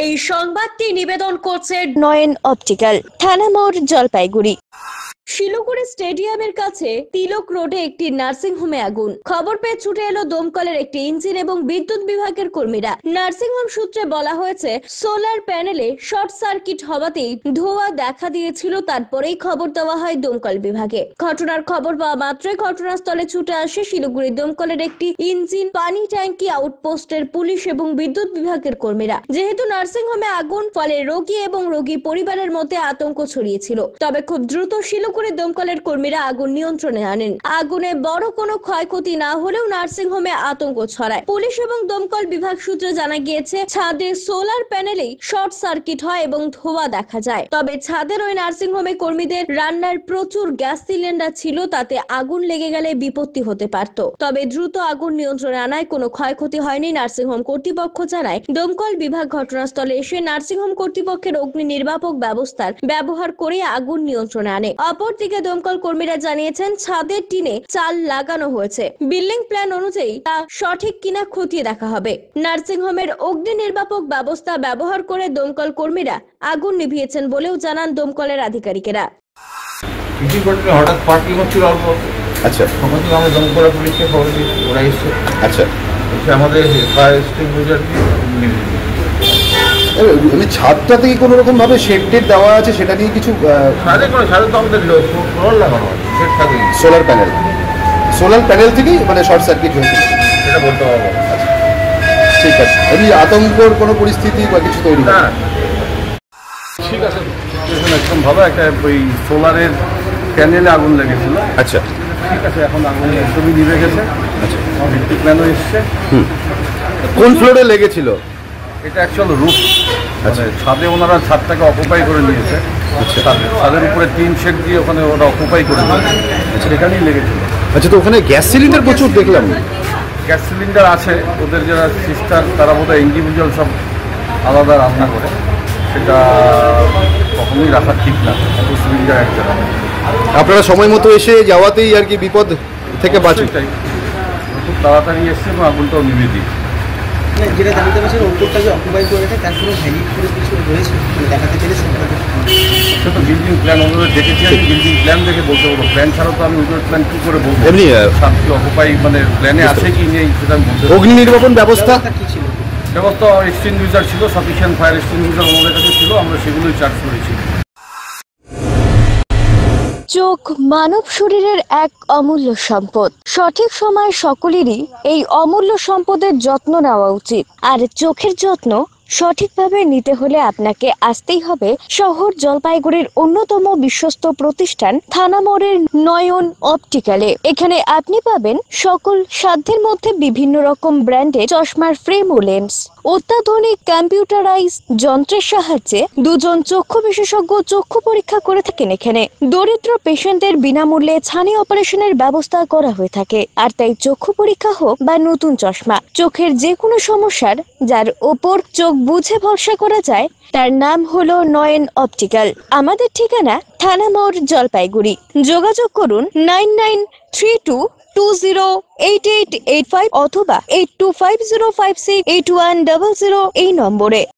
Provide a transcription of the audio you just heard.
এই সংবাদটি নিবেদন করছে নয়ন অপটিক্যাল, থানা মোড়, জলপাইগুড়ি। শিলিগুড়ি স্টেডিয়ামের কাছে তিলক রোডে একটি নার্সিং হোমে আগুন। খবর পেয়ে ছুটে এলো দমকলের একটি ইঞ্জিন এবং বিদ্যুৎ বিভাগের কর্মীরা। নার্সিং হোম সূত্রে বলা হয়েছে, সোলার প্যানেলে শর্ট সার্কিট হওয়াতেই ধোঁয়া দেখা দিয়েছিল। তারপরেই খবর দেওয়া হয় দমকল বিভাগে। ঘটনার খবর পাওয়া মাত্রই ঘটনাস্থলে ছুটে আসে শিলিগুড়ি দমকলের একটি ইঞ্জিন, পানি ট্যাঙ্কি, আউটপোস্টের পুলিশ এবং বিদ্যুৎ বিভাগের কর্মীরা। যেহেতু নার্সিং হোমে আগুন, ফলে রোগী এবং রোগী পরিবারের মধ্যে আতঙ্ক ছড়িয়েছিল। তবে খুব দ্রুত শিলিগুড়ি দমকলের কর্মীরা আগুন নিয়ন্ত্রণে আনেন। আগুনে বড় কোনো ক্ষয়ক্ষতি না হলেও নার্সিং হোমে আতঙ্ক ছড়ায়। পুলিশ এবং দমকল বিভাগ সূত্রে জানা গিয়েছে, ছাদে সোলার প্যানেলেই শর্ট সার্কিট হয় এবং ধোঁয়া দেখা যায়। তবে ছাদের ওই নার্সিং হোমে কর্মীদের রান্নার প্রচুর গ্যাস সিলিন্ডার ছিল, তাতে আগুন লেগে গেলে বিপত্তি হতে পারত। তবে দ্রুত আগুন নিয়ন্ত্রণে আনায় কোনো ক্ষয়ক্ষতি হয়নি। নার্সিং হোম কর্তৃপক্ষ জানায়, দমকল বিভাগ ঘটনাস্থলে এসে নার্সিং হোম কর্তৃপক্ষের অগ্নি নির্বাপক ব্যবস্থার ব্যবহার করে আগুন নিয়ন্ত্রণে আনে। অপরদিকে দমকল কর্মীরা জানিয়েছেন, ছাদের টিনে চাল লাগানো হয়েছে। বিল্ডিং প্ল্যান অনুযায়ী তা সঠিক কিনা খতিয়ে দেখা হবে। নার্সিং হোমের অগ্নি নির্বাপক ব্যবস্থা ব্যবহার করে দমকল কর্মীরা আগুন নিভিয়েছেন বলেও জানান দমকলের আধিকারিকেরা। হঠাৎ পার্কিং হচ্ছিল অল্প। আচ্ছা, তখন আমরা দমকল পুলিশকে খবর দিই, ওরা এসছে। আচ্ছা, আমাদের ফায়ার এক্সটিংগুইশার আমি ছাদটা থেকে কোনো রকম ভাবে শেড টেড দেওয়া আছে, সেটা নিয়ে কিছু ছাদে তো আমাদের সোলার লাগানো আছে, শেড থাকে। সোলার প্যানেল থেকেই মানে শর্ট সার্কিট হয়েছিল, সেটা বলতে পারবো। ঠিক আছে, এমনি আতঙ্কর কোনো পরিস্থিতি বা কিছু তৈরি না, ঠিক আছে। একদম ভালো একটা ওই সোলারের প্যানেলে আগুন লেগেছিল। আচ্ছা, ঠিক আছে, এখন আগুন একদমই নিভে গেছে। আচ্ছা, ভিত্তিক প্ল্যানও এসছে। কোন ফ্লোরে লেগেছিল? এটা অ্যাকচুয়াল রুফ, মানে ছাদে ওনারা ছাদটাকে অকুপাই করে নিয়েছে। ছাদের উপরে টিন শেড দিয়ে ওখানে ওরা অকুপাই করে নিয়েছে, সেখানেই লেগেছিল। আচ্ছা, তো ওখানে গ্যাস সিলিন্ডার প্রচুর দেখলাম। গ্যাস সিলিন্ডার আছে, ওদের যারা সিস্টার তারা বোধহয় ইন্ডিভিজুয়াল সব আলাদা রান্না করে, সেটা কখনোই রাখা ঠিক না। এত সিলিন্ডার এক জায়গায় আপনারা সময় মতো এসে যাওয়াতেই আর কি বিপদ থেকে বাঁচে। খুব তাড়াতাড়ি এসছে এবং আগুনটাও নিভে দিই। যেটা জানতে পারছেন, ওপরটা যে অকুপাই করে থাকে তার কোনো ভ্যালিড করে কিছু রয়েছে দেখাতে পেরেছেন? সে তো বিল্ডিং প্ল্যান অনুযায়ী দেখেছি, আমি বিল্ডিং প্ল্যান দেখে বলতে পারবো। প্ল্যান ছাড়া তো আমি উইদাউট প্ল্যান কী করে বলবো? এমনি অকুপাই মানে প্ল্যানে আছে কি নেই সেটা আমি বলতে। অগ্নি নির্বাপন ব্যবস্থা কি ছিল? ব্যবস্থা এক্সটিংগুইশার ছিল, সাফিসিয়েন্ট ফায়ার এক্সটিংগুইশার আমাদের কাছে ছিল, আমরা সেগুলোই চার্জ করেছি। চোখ মানব শরীরের এক অমূল্য সম্পদ। সঠিক সময় সকলেরই এই অমূল্য সম্পদের যত্ন নেওয়া উচিত। আর চোখের যত্ন সঠিকভাবে নিতে হলে আপনাকে আসতেই হবে শহর জলপাইগুড়ির অন্যতম বিশ্বস্ত প্রতিষ্ঠান থানা মোড়ের নয়ন অপটিক্যালে। এখানে আপনি পাবেন সকল সাধ্যের মধ্যে বিভিন্ন রকম ব্র্যান্ডের চশমার ফ্রেম ও লেন্স। অত্যাধুনিক কম্পিউটারাইজ যন্ত্রের সাহায্যে দুজন চক্ষু বিশেষজ্ঞ চক্ষু পরীক্ষা করে থাকেন এখানে। দরিদ্র পেশেন্টদের বিনামূল্যে ছানি অপারেশনের ব্যবস্থা করা হয়ে থাকে। আর তাই চক্ষু পরীক্ষা হোক বা নতুন চশমা, চোখের যে কোনো সমস্যার যার ওপর চোখ বুঝে ভরসা করা যায়, তার নাম হলো নয়ন অপটিক্যাল। আমাদের ঠিকানা থানা মোড়, জলপাইগুড়ি। যোগাযোগ করুন 9932208885 অথবা 8250568100 এই নম্বরে।